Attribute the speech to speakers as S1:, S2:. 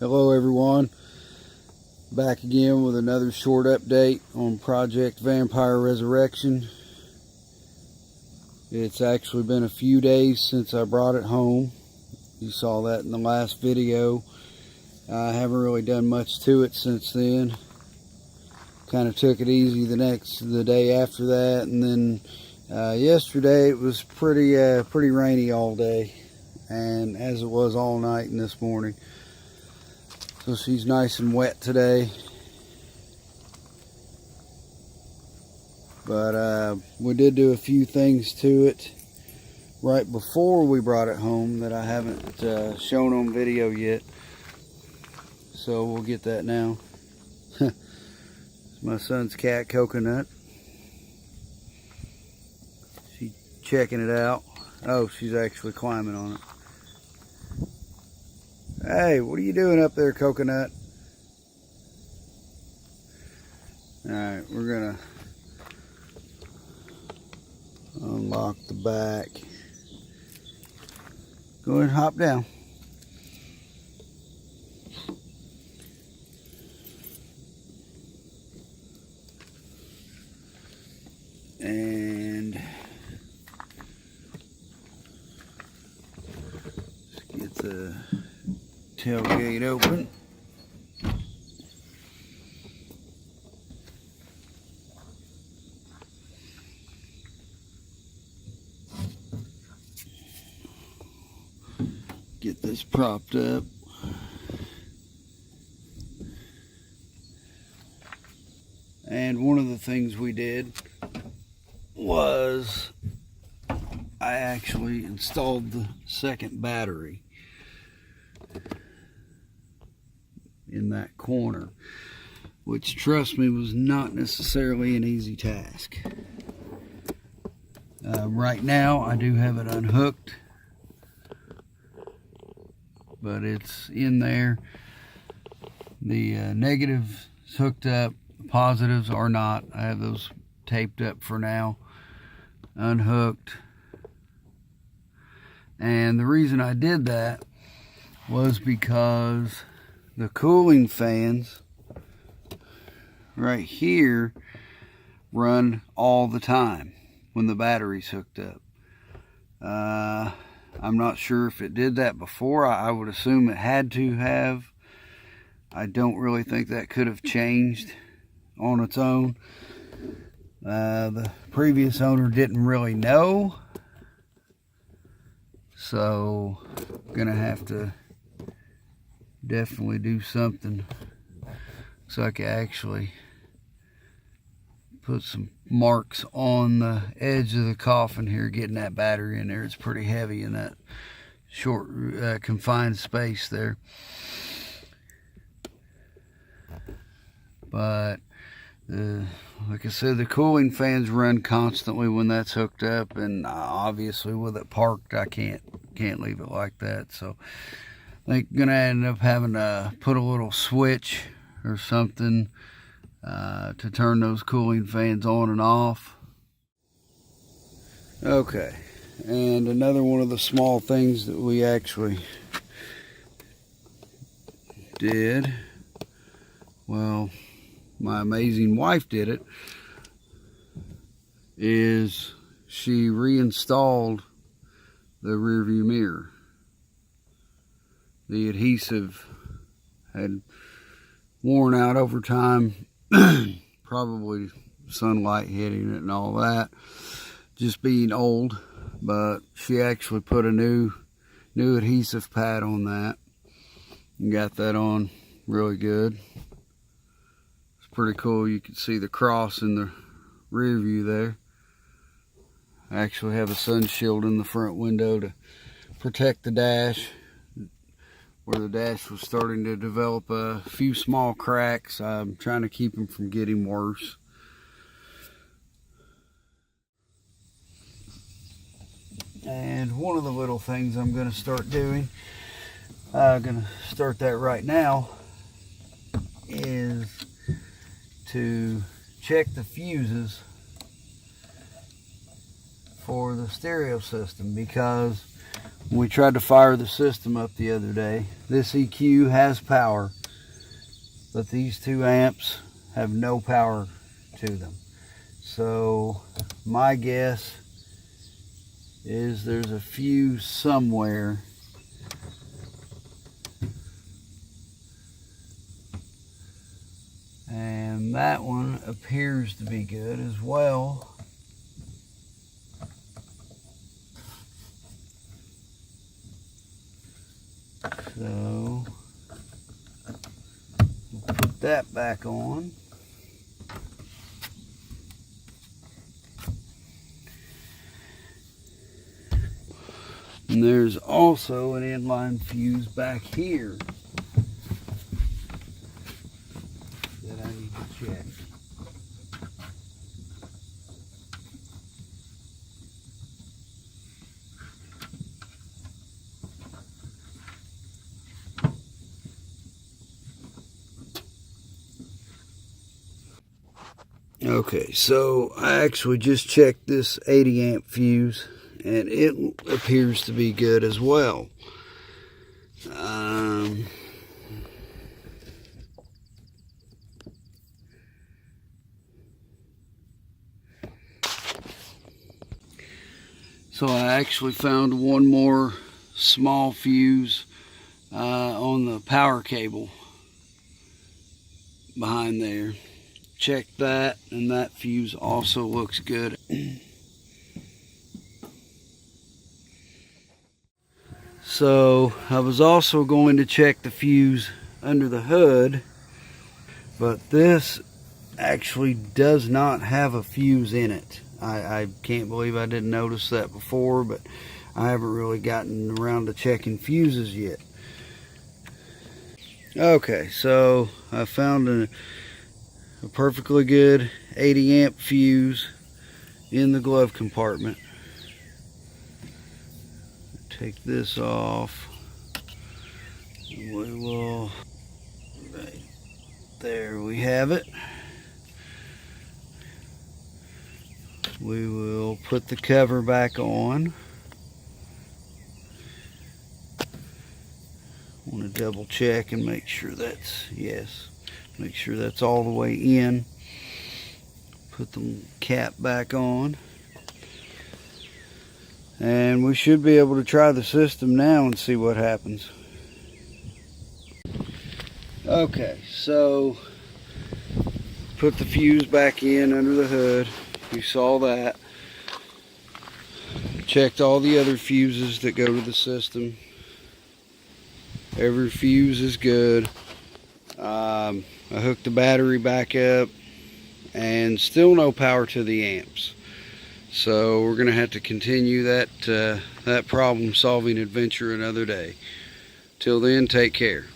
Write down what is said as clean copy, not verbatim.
S1: Hello everyone, back again with another short update on Project Vampyre Resurrection. It's actually been a few days since I brought it home. You saw that in the last video. I haven't really done much to it since then. Kind of took it easy the day after that, and then yesterday it was pretty rainy all day, and as it was all night and this morning. So she's nice and wet today. But we did do a few things to it right before we brought it home that I haven't shown on video yet. So we'll get that now. My son's cat, Coconut. She's checking it out. Oh, she's actually climbing on it. Hey, what are you doing up there, Coconut? Alright, we're gonna unlock the back. Go ahead and hop down. And let's get the tailgate open. Get this propped up. And one of the things we did was I actually installed the second battery in that corner, which, trust me, was not necessarily an easy task. Right now I do have it unhooked, but it's in there. The negatives hooked up, positives are not. I have those taped up for now, unhooked. And the reason I did that was because the cooling fans right here run all the time when the battery's hooked up. I'm not sure if it did that before. I would assume it had to have. I don't really think that could have changed on its own. The previous owner didn't really know, so I'm gonna have to definitely do something so I can actually put some marks on the edge of the coffin here, getting that battery in there. It's pretty heavy in that short confined space there. But like I said, the cooling fans run constantly when that's hooked up, and obviously with it parked, I can't leave it like that. So I think I'm gonna end up having to put a little switch or something to turn those cooling fans on and off. Okay, and another one of the small things that we actually did, well, my amazing wife did it, is she reinstalled the rear view mirror. The adhesive had worn out over time, probably sunlight hitting it and all that, just being old. But she actually put a new adhesive pad on that and got that on really good. It's pretty cool. You can see the cross in the rear view there. I actually have a sun shield in the front window to protect the dash, where the dash was starting to develop a few small cracks. I'm trying to keep them from getting worse. And one of the little things I'm going to start doing, I'm going to start that right now, is to check the fuses for the stereo system, because We tried to fire the system up the other day. This EQ has power, but these 2 amps have no power to them. So my guess is there's a fuse somewhere and that one appears to be good as well. So we'll put that back on. And there's also an inline fuse back here that I need to check. Okay, so I actually just checked this 80 amp fuse and it appears to be good as well. So I actually found one more small fuse on the power cable behind there. Checked that, and that fuse also looks good. So I was also going to check the fuse under the hood, but this actually does not have a fuse in it. I can't believe I didn't notice that before, but I haven't really gotten around to checking fuses yet. Okay, so I found a perfectly good 80 amp fuse in the glove compartment. Take this off. We will, right there we have it. We will put the cover back on. I want to double check and make sure that's, yes, make sure that's all the way in. Put the cap back on. And we should be able to try the system now and see what happens. Okay, so put the fuse back in under the hood. You saw that. Checked all the other fuses that go to the system. Every fuse is good. I hooked the battery back up and still no power to the amps. So we're going to have to continue that problem solving adventure another day. Till then, take care.